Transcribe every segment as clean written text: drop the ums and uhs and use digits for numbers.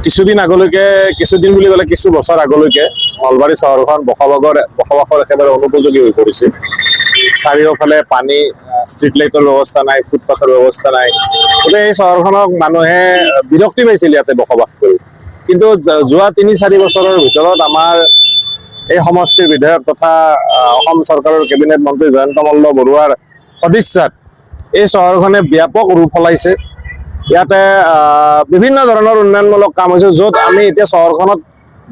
কিছুদিন আগলৈকে, কিছুদিন বুলি ক'লে কিছু বছৰ আগলৈকে নলবাৰী চহৰখন বসবাসৰ একেবাৰে অনুপযোগী হৈ পৰিছিল। চাৰিওফালে পানী, ষ্ট্ৰীট লাইটৰ ব্যৱস্থা নাই, ফুটপাথৰ ব্যৱস্থা নাই। গতিকে এই চহৰখনক মানুহে বিৰক্তি পাইছিল ইয়াতে বসবাস কৰি। কিন্তু যোৱা ৩-৪ বছৰৰ ভিতৰত আমাৰ এই সমষ্টিৰ বিধায়ক তথা অসম চৰকাৰৰ কেবিনেট মন্ত্ৰী জয়ন্ত মল্ল বৰুৱাৰ সদিচ্ছাত এই চহৰখনে ব্যাপক ৰূপ সলাইছে। ইয়াতে বিভিন্ন ধৰণৰ উন্নয়নমূলক কাম হৈছে, য'ত আমি এতিয়া চহৰখনত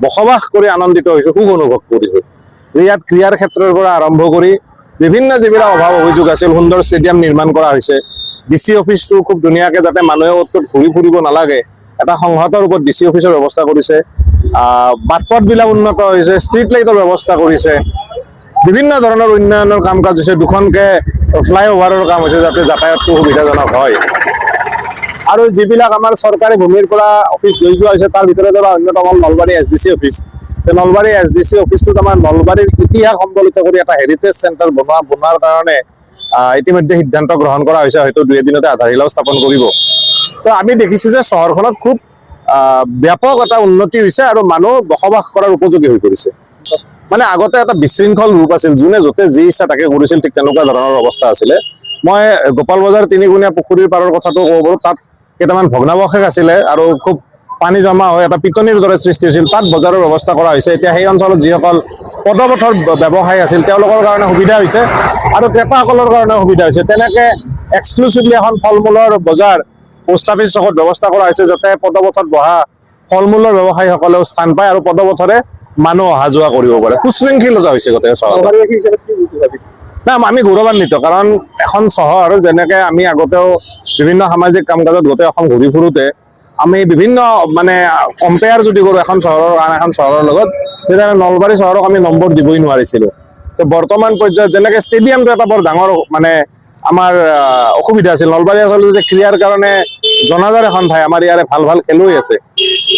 বসবাস কৰি আনন্দিত হৈছোঁ, সুখ অনুভৱ কৰিছোঁ। ইয়াত ক্ৰীড়াৰ ক্ষেত্ৰৰ পৰা আৰম্ভ কৰি বিভিন্ন যিবিলাক অভাৱ অভিযোগ আছিল, সুন্দৰ ষ্টেডিয়াম নিৰ্মাণ কৰা হৈছে। DC অফিচটো খুব ধুনীয়াকৈ, যাতে মানুহে অত ঘূৰি ফুৰিব নালাগে, এটা সংহতৰ ৰূপত DC অফিচৰ ব্যৱস্থা কৰিছে। বাট পথবিলাক উন্নত হৈছে, ষ্ট্ৰীট লাইটৰ ব্যৱস্থা কৰিছে, বিভিন্ন ধৰণৰ উন্নয়নৰ কাম কাজ হৈছে। দুখনকৈ ফ্লাইঅভাৰৰ কাম হৈছে, যাতে যাতায়াতটো সুবিধাজনক হয়। আৰু যিবিলাক আমাৰ চৰকাৰী ভূমিৰ পৰা অফিচ লৈ যোৱা হৈছে, তাৰ ভিতৰত অন্যতম হ'ল Nalbari SDC office. Nalbari SDC অফিচটোত আমাৰ নলবাৰীৰ ইতিহাস সম্বলিত কৰি এটা হেৰিটেজ চেণ্টাৰ বনোৱাৰ কাৰণে ইতিমধ্যে সিদ্ধান্ত গ্ৰহণ কৰা হৈছে। হয়তো 2 এদিনতে আধাৰশিলাও স্থাপন কৰিব। তো আমি দেখিছোঁ যে চহৰখনত খুব ব্যাপক এটা উন্নতি হৈছে আৰু মানুহ বসবাস কৰাৰ উপযোগী হৈ পৰিছে। মানে আগতে এটা বিশৃংখল ৰূপ আছিল, যোনে য'তে যি ইচ্ছা তাকে কৰিছিল, ঠিক তেনেকুৱা ধৰণৰ অৱস্থা আছিলে। মই গোপাল বজাৰ তিনিগুণীয়া পুখুৰীৰ পাৰৰ কথাটো ক'ব পাৰোঁ। তাত কেইটামান ভগ্নাৱশেষ আছিলে আৰু খুব পানী জমা হৈ এটা পিটনিৰ দৰে সৃষ্টি হৈছিল। তাত বজাৰৰ ব্যৱস্থা কৰা হৈছে। এতিয়া সেই অঞ্চলত যিসকল পদপথৰ ব্যৱসায়ী আছিল, তেওঁলোকৰ কাৰণে সুবিধা হৈছে আৰু ক্ৰেতাসকলৰ কাৰণে সুবিধা হৈছে। তেনেকৈ এক্সক্লুচিভলি এখন ফল মূলৰ বজাৰ পোষ্ট অফিচ চকত ব্যৱস্থা কৰা হৈছে, যাতে পদপথত বহা ফল মূলৰ ব্যৱসায়ীসকলেও স্থান পায় আৰু পদপথৰে মানুহ অহা যোৱা কৰিব পাৰে। সুশৃংখলতা হৈছে গোটেই চহৰ। না, আমি গৌৰৱান্বিত, কাৰণ এখন চহৰ যেনেকৈ আমি আগতেও বিভিন্ন সামাজিক কাম কাজত গোটেই অসম ঘূৰি ফুৰোঁতে আমি বিভিন্ন মানে কম্পেয়াৰ যদি কৰোঁ এখন চহৰৰ আন এখন চহৰৰ লগত, তেতিয়া নলবাৰী চহৰক আমি নম্বৰ দিবই নোৱাৰিছিলোঁ। তো বৰ্তমান পৰ্যায়ত যেনেকৈ ষ্টেডিয়ামটো এটা বৰ ডাঙৰ মানে আমাৰ অসুবিধা আছিল। নলবাৰী আচলতে ক্ৰীড়াৰ কাৰণে জনাজাৰ এখন ঠাই, আমাৰ ইয়াৰে ভাল ভাল খেলুৱৈ আছে,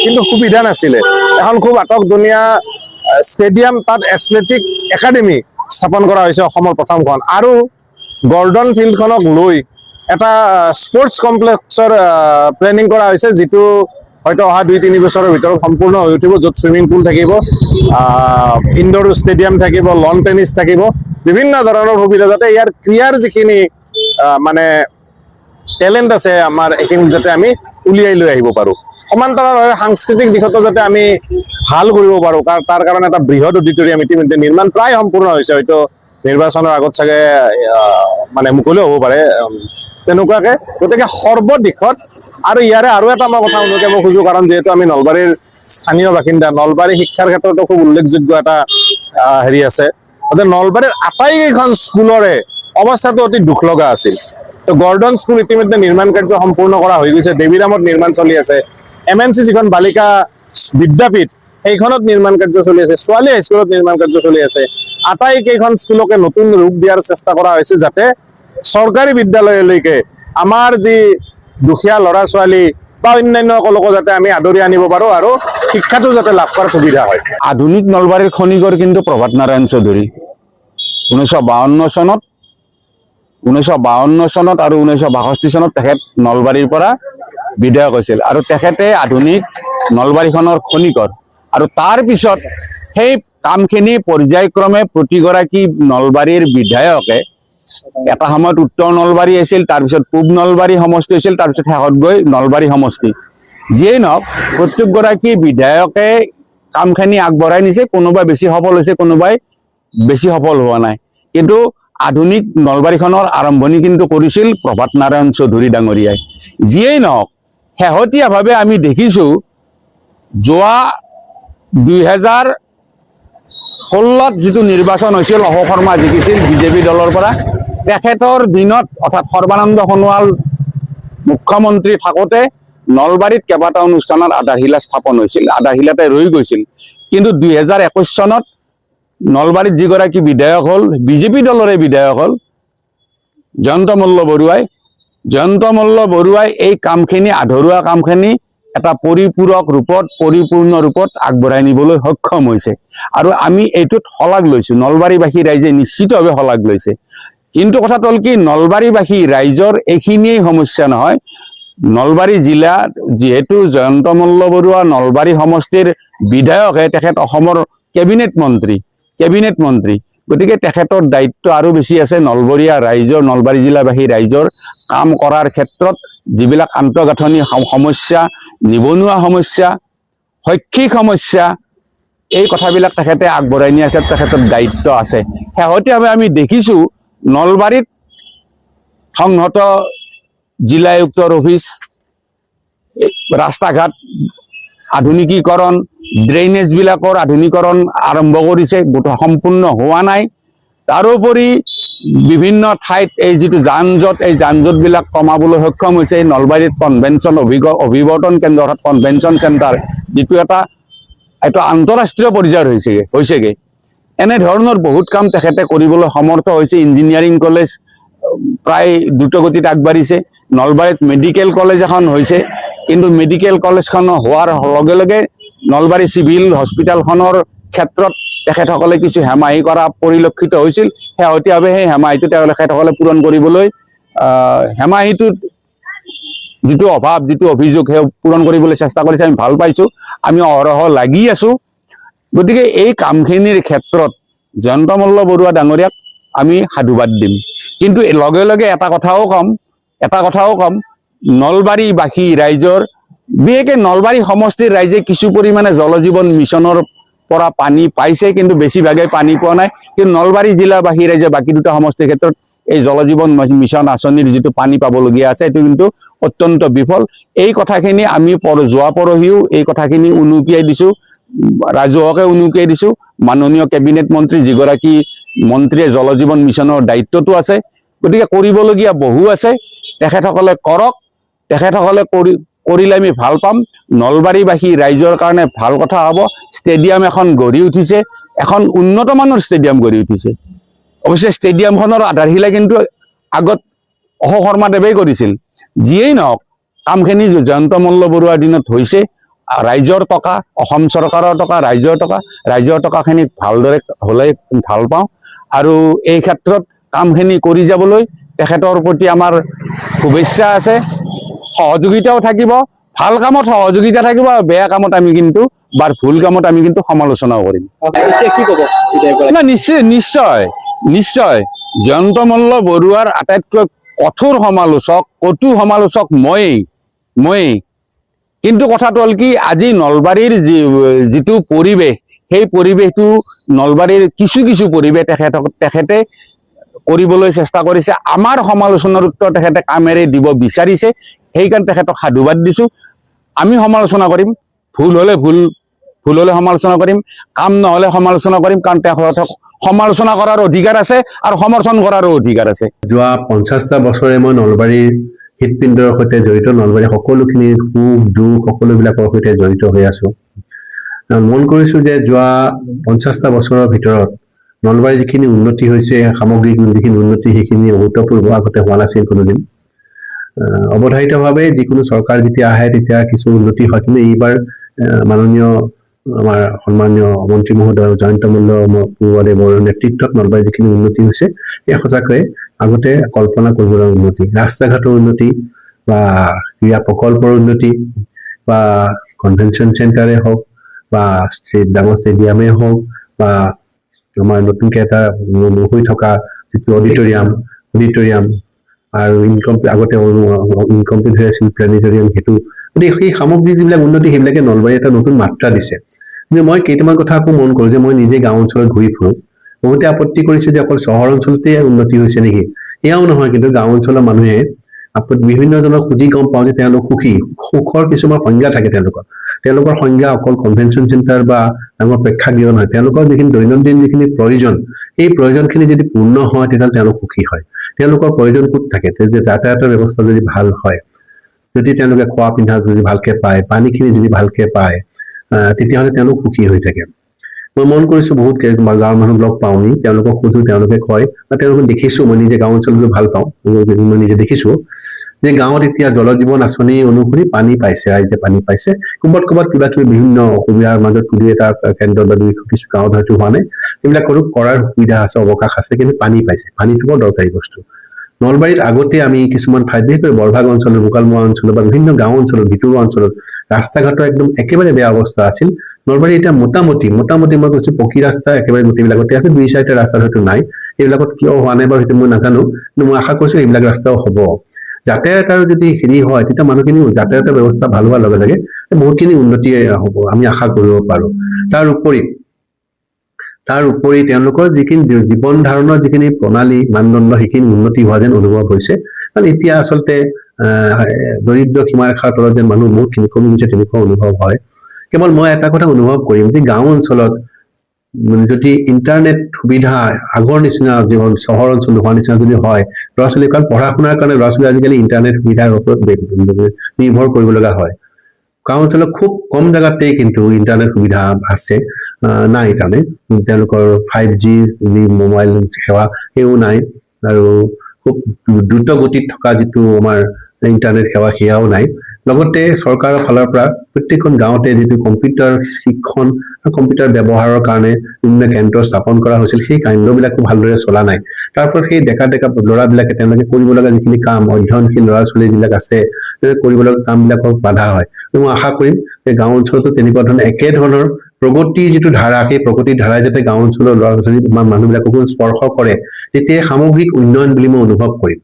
কিন্তু সুবিধা নাছিলে। এখন খুব আটকধুনীয়া ষ্টেডিয়াম, তাত এথলেটিক একাডেমি স্থাপন কৰা হৈছে, অসমৰ প্ৰথমখন। আৰু গৰ্ডন ফিল্ডখনক লৈ এটা স্পৰ্টছ কমপ্লেক্সৰ প্লেনিং কৰা হৈছে, যিটো হয়তো অহা 2-3 বছৰৰ ভিতৰত সম্পূৰ্ণ হৈ উঠিব, য'ত চুইমিং পুল থাকিব, ইনডোৰ ষ্টেডিয়াম থাকিব, লন টেনিছ থাকিব, বিভিন্ন ধৰণৰ সুবিধা, যাতে ইয়াৰ ক্ৰীড়াৰ যিখিনি মানে টেলেণ্ট আছে আমাৰ, এইখিনি যাতে আমি উলিয়াই লৈ আহিব পাৰোঁ। সমান্তৰালভাৱে সাংস্কৃতিক দিশতো যাতে আমি ভাল কৰিব পাৰোঁ, তাৰ কাৰণে এটা বৃহৎ অডিটৰিয়াম ইতিমধ্যে নিৰ্মাণ প্ৰায় সম্পূৰ্ণ হৈছে। হয়তো নিৰ্বাচনৰ আগত চাগে মানে মুকলিও হ'ব পাৰে তেনেকুৱাকে। গতিকে সৰ্বদিশত আৰু ইয়াৰে আৰু এটা মই কথা অনুযায়ী মই খোজোঁ, কাৰণ যিহেতু আমি নলবাৰীৰ স্থানীয় বাসিন্দা, নলবাৰী শিক্ষাৰ ক্ষেত্ৰতো খুব উল্লেখযোগ্য এটা হেৰি আছে। গতিকে নলবাৰীৰ আটাইকেইখন স্কুলৰে অৱস্থাটো অতি দুখ লগা আছিল। তো গৰ্ডন স্কুল ইতিমধ্যে নিৰ্মাণ কাৰ্য সম্পূৰ্ণ কৰা হৈ গৈছে, দেৱীৰামত নিৰ্মাণ চলি আছে। MNC যিখন বালিকা বিদ্যাপীঠ, সেইখনত নিৰ্মাণ কাৰ্য চলি আছে। ছোৱালী হাইস্কুলত নিৰ্মাণ কাৰ্য চলি আছে। আটাইকেইখন স্কুলকে নতুন ৰূপ দিয়াৰ চেষ্টা কৰা হৈছে, যাতে চৰকাৰী বিদ্যালয়লৈকে আমাৰ যি দুখীয়া ল'ৰা ছোৱালী বা অন্যান্য সকলকো যাতে আমি আদৰি আনিব পাৰোঁ আৰু শিক্ষাটো যাতে লাভ কৰাৰ সুবিধা হয়। আধুনিক নলবাৰীৰ খনিকৰ কিন্তু প্ৰভাত নাৰায়ণ চৌধুৰী। 1952 চনত আৰু 1962 চনত তেখেত নলবাৰীৰ পৰা বিধায়ক হৈছিল, আৰু তেখেতে আধুনিক নলবাৰীখনৰ খনিকৰ। আৰু তাৰ পিছত সেই কামখিনি পৰ্যায়ক্ৰমে প্ৰতিগৰাকী নলবাৰীৰ বিধায়কে, এটা সময়ত উত্তৰ নলবাৰী আছিল, তাৰপিছত পূব নলবাৰী সমষ্টি হৈছিল, তাৰপিছত শেষত গৈ নলবাৰী সমষ্টি। যিয়েই নহওক, প্ৰত্যেকগৰাকী বিধায়কে কামখিনি আগবঢ়াই নিছে। কোনোবাই বেছি সফল হৈছে, কোনোবাই বেছি সফল হোৱা নাই। কিন্তু আধুনিক নলবাৰীখনৰ আৰম্ভণি কিন্তু কৰিছিল প্ৰভাত নাৰায়ণ চৌধুৰী ডাঙৰীয়াই। যিয়েই নহওক, শেহতীয়াভাৱে আমি দেখিছোঁ, যোৱা 2016ত যিটো নিৰ্বাচন হৈছিল, অশোক শৰ্মা জিকিছিল বিজেপি দলৰ পৰা। তেখেতৰ দিনত, অৰ্থাৎ সৰ্বানন্দ সোণোৱাল মুখ্যমন্ত্ৰী থাকোঁতে নলবাৰীত কেইবাটাও অনুষ্ঠানত আধাৰশিলা স্থাপন হৈছিল, আধাৰশিলাতে ৰৈ গৈছিল। কিন্তু 2021 চনত নলবাৰীত যিগৰাকী বিধায়ক হ'ল, বিজেপি দলৰে বিধায়ক হ'ল, জয়ন্ত মল্ল বৰুৱাই এই কামখিনি আধৰুৱা কামখিনি এটা পৰিপূৰ্ণ ৰূপত আগবঢ়াই নিবলৈ সক্ষম হৈছে আৰু আমি এইটোত শলাগ লৈছো নলবাৰীবাসী ৰাইজে নিশ্চিতভাৱে শলাগ লৈছে কিন্তু কথাটো হ'ল কি নলবাৰীবাসী ৰাইজৰ এইখিনিয়েই সমস্যা নহয় নলবাৰী জিলাৰ যেহেতু জয়ন্ত মল্ল বৰুৱা নলবাৰী সমষ্টিৰ বিধায়কহে তেখেত অসমৰ কেবিনেট মন্ত্ৰী গতিকে তেখেতৰ দায়িত্ব আৰু বেছি আছে নলবাৰী জিলাবাসী ৰাইজৰ কাম কৰাৰ ক্ষেত্ৰত যিবিলাক আন্তঃগাঁথনি সমস্যা নিবনুৱা সমস্যা শৈক্ষিক সমস্যা এই কথাবিলাক তেখেতে আগবঢ়াই নিয়াৰ ক্ষেত্ৰত তেখেতৰ দায়িত্ব আছে শেহতীয়াভাৱে আমি দেখিছো নলবাৰীত সংহত জিলা আয়ুক্তৰ অফিচ ৰাস্তা ঘাট আধুনিকীকৰণ ড্ৰেইনেজবিলাকৰ আধুনিকৰণ আৰম্ভ কৰিছে সম্পূৰ্ণ হোৱা নাই তাৰোপৰি বিভিন্ন ঠাইত এই যিটো যান জঁটবিলাক কমাবলৈ সক্ষম হৈছে নলবাৰীত কনভেনশ্যন অভিৱৰ্তন কেন্দ্ৰ অৰ্থাৎ কনভেনশ্যন চেণ্টাৰ যিটো এটা আন্তঃৰাষ্ট্ৰীয় পৰ্যায়ৰ হৈছেগৈ এনেধৰণৰ বহুত কাম তেখেতে কৰিবলৈ সমৰ্থ হৈছে ইঞ্জিনিয়াৰিং কলেজ প্ৰায় দ্ৰুতগতিত আগবাঢ়িছে নলবাৰীত মেডিকেল কলেজ এখন হৈছে কিন্তু মেডিকেল কলেজখন হোৱাৰ লগে লগে নলবাৰী চিভিল হস্পিটেলখনৰ ক্ষেত্ৰত তেখেতসকলে কিছু হেমাহি কৰা পৰিলক্ষিত হৈছিল শেহতীয়াভাৱে সেই হেমাহিটো তেখেতসকলে পূৰণ কৰিবলৈ হেমাহিটোত যিটো অভাৱ যিটো অভিযোগ সেই পূৰণ কৰিবলৈ চেষ্টা কৰিছে আমি ভাল পাইছো আমি অহৰহ লাগি আছো গতিকে এই কামখিনিৰ ক্ষেত্ৰত জয়ন্ত মল্ল বৰুৱা ডাঙৰীয়াক আমি সাধুবাদ দিম কিন্তু লগে লগে এটা কথাও কম নলবাৰীবাসী ৰাইজৰ বিশেষকৈ নলবাৰী সমষ্টিৰ ৰাইজে কিছু পৰিমাণে জল জীৱন মিছনৰ পৰা পানী পাইছে কিন্তু বেছিভাগে পানী পোৱা নাই কিন্তু নলবাৰী জিলাবাসী ৰাইজে বাকী দুটা সমষ্টিৰ ক্ষেত্ৰত এই জল জীৱন মিছন আঁচনিৰ যিটো পানী পাবলগীয়া আছে এইটো কিন্তু অত্যন্ত বিফল এই কথাখিনি আমি যোৱা পৰহিও এই কথাখিনি উনুকিয়াই দিছো ৰাজহুৱাকে উনুকিয়াই দিছো মাননীয় কেবিনেট মন্ত্ৰী যিগৰাকী মন্ত্ৰীয়ে জল জীৱন মিছনৰ দায়িত্বটো আছে গতিকে কৰিবলগীয়া বহু আছে তেখেতসকলে কৰক তেখেতসকলে কৰিলে আমি ভাল পাম নলবাৰীবাসী ৰাইজৰ কাৰণে ভাল কথা হ'ব ষ্টেডিয়াম এখন গঢ়ি উঠিছে এখন উন্নত মানৰ ষ্টেডিয়াম গঢ়ি উঠিছে অৱশ্যে ষ্টেডিয়ামখনৰ আধাৰশিলা কিন্তু আগত অশোক শৰ্মাদেৱে কৰিছিল যিয়েই নহওক কামখিনি জয়ন্ত মল্ল বৰুৱাৰ দিনত হৈছে ৰাইজৰ টকা অসম চৰকাৰৰ টকা ৰাইজৰ টকাখিনি ভালদৰে হ'লে ভাল পাওঁ আৰু এই ক্ষেত্ৰত কামখিনি কৰি যাবলৈ তেখেতৰ প্ৰতি আমাৰ শুভেচ্ছা আছে সহযোগিতাও থাকিব ভাল কামত সহযোগিতা থাকিব আৰু বেয়া কামত আমি কিন্তু ভুল কামত আমি কিন্তু সমালোচনাও কৰিম নিশ্চয় জয়ন্ত মল্ল বৰুৱাৰ আটাইতকৈ কটু সমালোচক ময়েই কিন্তু কথাটো হ'ল কি আজি নলবাৰীৰ যিটো পৰিৱেশ সেই পৰিৱেশটো নলবাৰীৰ কিছু পৰিৱেশ তেখেতে কৰিবলৈ চেষ্টা কৰিছে আমাৰ সমালোচনাৰ উত্তৰ তেখেতে কামেৰে দিব বিচাৰিছে সেইকাৰণে তেখেতক সাধুবাদ দিছো আমি সমালোচনা কৰিম ভুল হলে সমালোচনা কৰিম কাম নহলে সমালোচনা কৰিম কাৰণ তেখেতক সমালোচনা কৰাৰ অধিকাৰ আছে আৰু সমৰ্থন কৰাৰো অধিকাৰ আছে যোৱা 50টা বছৰে মই নলবাৰীৰ হৃদপিণ্ডৰ সৈতে জড়িত নলবাৰী সকলোখিনি সুখ দুখ সকলোবিলাকৰ সৈতে জড়িত হৈ আছো মন কৰিছো যে যোৱা 50টা বছৰৰ ভিতৰত নলবাৰী যিখিনি উন্নতি হৈছে সামগ্ৰিক যিখিনি উন্নতি সেইখিনি অভূতপূৰ্ব আগতে হোৱা নাছিল কোনোদিন অৱধাৰিতভাৱে যিকোনো চৰকাৰ যেতিয়া আহে তেতিয়া কিছু উন্নতি হয় কিন্তু এইবাৰ মাননীয় আমাৰ সন্মানীয় মন্ত্ৰী মহোদয় জয়ন্ত মল্ল বৰুৱাদেৱৰ নেতৃত্বত নলবাৰী যিখিনি উন্নতি হৈছে এই সঁচাকৈ আগতে কল্পনা কৰিবলৈ উন্নতি ৰাস্তা ঘাটৰ উন্নতি বা ক্ৰীড়া প্ৰকল্পৰ উন্নতি বা কনভেনশ্যন চেণ্টাৰে হওক বা ডাঙৰ ষ্টেডিয়ামে হওক বা আমাৰ নতুনকৈ এটা হৈ থকা যিটো অডিটৰিয়াম আৰু আগতে ইনকমপ্লিট হৈ আছিল প্লেনেটৰিয়াম সেইটো গতিকে সেই সামগ্ৰিক যিবিলাক উন্নতি সেইবিলাকে নলবাৰী এটা নতুন মাত্ৰা দিছে কিন্তু মই কেইটামান কথা আকৌ মন কৰোঁ যে মই নিজে গাঁও অঞ্চলত ঘূৰি ফুৰোঁ বহুতে আপত্তি কৰিছে যে অকল চহৰ অঞ্চলতে উন্নতি হৈছে নেকি এয়াও নহয় কিন্তু গাঁও অঞ্চলৰ মানুহে বিভিন্নজনক সুধি গম পাওঁ যে তেওঁলোক সুখৰ কিছুমান সংজ্ঞা থাকে তেওঁলোকৰ সংজ্ঞা অকল কনভেনশ্যন চেণ্টাৰ বা ডাঙৰ প্ৰেক্ষাগৃহ নহয় তেওঁলোকৰ যিখিনি দৈনন্দিন যিখিনি প্ৰয়োজন এই প্ৰয়োজনখিনি যদি পূৰ্ণ হয় তেতিয়াহ'লে তেওঁলোক সুখী হয় তেওঁলোকৰ প্ৰয়োজন ক'ত থাকে যাতায়াতৰ ব্যৱস্থা যদি ভাল হয় যদি তেওঁলোকে খোৱা পিন্ধা যদি ভালকে পায় পানীখিনি যদি ভালকে পায় তেতিয়াহ'লে তেওঁলোক সুখী হৈ থাকে মই মন কৰিছো বহুত গাঁৱৰ মানুহ লগ পাওঁনি, তেওঁলোকক সোধো, তেওঁলোকে কয় বা তেওঁলোকক দেখিছো, মই নিজে গাঁও অঞ্চললৈ ভাল পাওঁ, মই নিজে দেখিছো যে গাঁৱত এতিয়া জল জীৱন আঁচনি অনুসৰি পানী পাইছে, ৰাইজে পানী পাইছে। ক'ৰবাত ক'ৰবাত কিবা কিবি বিভিন্ন অসুবিধাৰ মাজত 2-এটা কেন্দ্ৰ বা 2 কিছু গাঁৱত হয়তো হোৱা নাই, সেইবিলাকৰো কৰাৰ সুবিধা আছে, অৱকাশ আছে, কিন্তু পানী পাইছে। পানীটো বৰ দৰকাৰী বস্তু। নলবাৰীত আগতে আমি কিছুমান ঠাইত, বিশেষকৈ বৰভাগ অঞ্চলত, বোকালমোৱা অঞ্চলত বা বিভিন্ন গাঁও অঞ্চলত, ভিতৰুৱা অঞ্চলত ৰাস্তা ঘাটৰ একদম একেবাৰে বেয়া অৱস্থা আছিল। নলবাৰী এতিয়া মোটামুটি মই কৈছো পকী ৰাস্তা একেবাৰে গোটেইবিলাকতে আছে, 2-4টা ৰাস্তাত হয়তো নাই। এইবিলাকত কিয় হোৱা নাই বাৰু সেইটো মই নাজানো, কিন্তু মই আশা কৰিছো এইবিলাক ৰাস্তাও হ'ব। যাতায়াতৰ যদি হেৰি হয়, তেতিয়া মানুহখিনি যাতায়াতৰ ব্যৱস্থা ভাল হোৱাৰ লগে লগে বহুতখিনি উন্নতি হ'ব, আমি আশা কৰিব পাৰো। তাৰ উপৰি তেওঁলোকৰ যিখিনি জীৱন ধাৰণৰ যিখিনি প্ৰণালী মানদণ্ড, সেইখিনি উন্নতি হোৱা যেন অনুভৱ হৈছে। কাৰণ এতিয়া আচলতে দৰিদ্ৰ সীমাৰেখাৰ তলত যেন মানুহ বহুতখিনি কমি গৈছে, তেনেকুৱা অনুভৱ হয়। কেৱল মই এটা কথা অনুভৱ কৰিম যে গাঁও অঞ্চলত যদি ইণ্টাৰনেট সুবিধা আগৰ নিচিনা যিখন চহৰ অঞ্চল নোহোৱাৰ নিচিনা যদি হয়, ল'ৰা ছোৱালী, কাৰণ পঢ়া শুনাৰ কাৰণে ল'ৰা ছোৱালী আজিকালি ইণ্টাৰনেট সুবিধাৰ ওপৰত নিৰ্ভৰ কৰিব লগা হয়। গাঁও অঞ্চলত খুব কম জেগাতেই কিন্তু ইণ্টাৰনেট সুবিধা আছে, নাই তাৰমানে তেওঁলোকৰ 5G যি মোবাইল সেৱা সেইও নাই, আৰু খুব দ্ৰুত গতিত থকা যিটো আমাৰ ইণ্টাৰনেট সেৱা সেয়াও নাই। লগতে চৰকাৰৰ ফালৰ পৰা প্ৰত্যেকখন গাঁৱতে যিটো কম্পিউটাৰ শিক্ষণ, কম্পিউটাৰ ব্যৱহাৰৰ কাৰণে বিভিন্ন কেন্দ্ৰ স্থাপন কৰা হৈছিল, সেই কেন্দ্ৰবিলাকো ভালদৰে চলা নাই। তাৰ ফলত সেই ডেকা ল'ৰাবিলাকে তেওঁলোকে কৰিব লগা যিখিনি কাম, অধ্যয়নশীল ল'ৰা ছোৱালী যিবিলাক আছে, কৰিব লগা কামবিলাকৰ বাধা হয়। মই আশা কৰিম যে গাঁও অঞ্চলতো তেনেকুৱা ধৰণৰ একেধৰণৰ প্ৰগতিৰ যিটো ধাৰা, সেই প্ৰগতিৰ ধাৰাই যাতে গাঁও অঞ্চলৰ ল'ৰা ছোৱালী বা মানুহবিলাককো স্পৰ্শ কৰে, তেতিয়া সামগ্ৰিক উন্নয়ন বুলি মই অনুভৱ কৰিম।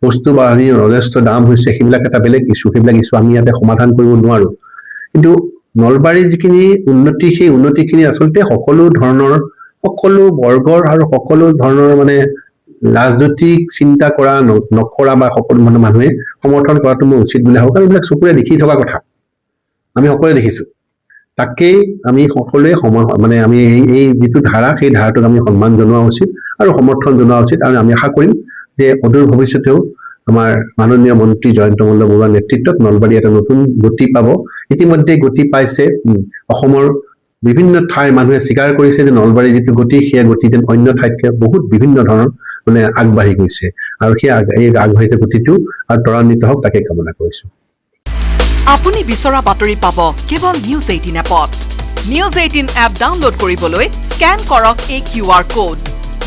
বস্তু বাহিনীৰ যথেষ্ট দাম হৈছে, সেইবিলাক এটা বেলেগ ইছ্যু, সেইবিলাক ইছ্যু আমি ইয়াতে সমাধান কৰিব নোৱাৰো। কিন্তু নলবাৰীৰ যিখিনি উন্নতি, সেই উন্নতিখিনি আচলতে সকলো ধৰণৰ, সকলো বৰ্গৰ আৰু সকলো ধৰণৰ মানে ৰাজনৈতিক চিন্তা কৰা নকৰা বা সকলো মানুহে সমৰ্থন কৰাটো মই উচিত বুলি ভাবো। কাৰণ এইবিলাক চকুৰে দেখি থকা কথা, আমি সকলোৱে দেখিছো। তাকেই আমি সকলোৱে মানে আমি এই যিটো ধাৰা, সেই ধাৰাটোক আমি সন্মান জনোৱা উচিত আৰু সমৰ্থন জনোৱা উচিত। আৰু আমি আশা কৰিম যে অদূৰ ভৱিষ্যতেও আমাৰ মাননীয় মন্ত্ৰী জয়ন্ত মল্ল বৰুৱাৰ নেতৃত্বত নলবাৰী এটা নতুন গতি পাব। ইতিমধ্যে গতি পাইছে। অসমৰ বিভিন্ন ঠাইৰ মানুহে স্বীকাৰ কৰিছে যে নলবাৰীৰ যিটো গতি, সেই গতি যেন অন্য ঠাইতকৈ বহুত বিভিন্ন ধৰণৰ মানে আগবাঢ়ি গৈছে, আৰু সেই আগবাঢ়ি যোৱা গতিটো আৰু ত্বৰান্বিত হওক, তাকে কামনা কৰিছো। আপুনি বিচৰা বাতৰি পাব কেৱল নিউজ 18 এপত। নিউজ 18 এপ ডাউনলোড কৰিবলৈ স্কেন কৰক এই QR কোড।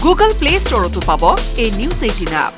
গুগল প্লে ষ্টৰতো পাব এই নিউজ 18 এপ।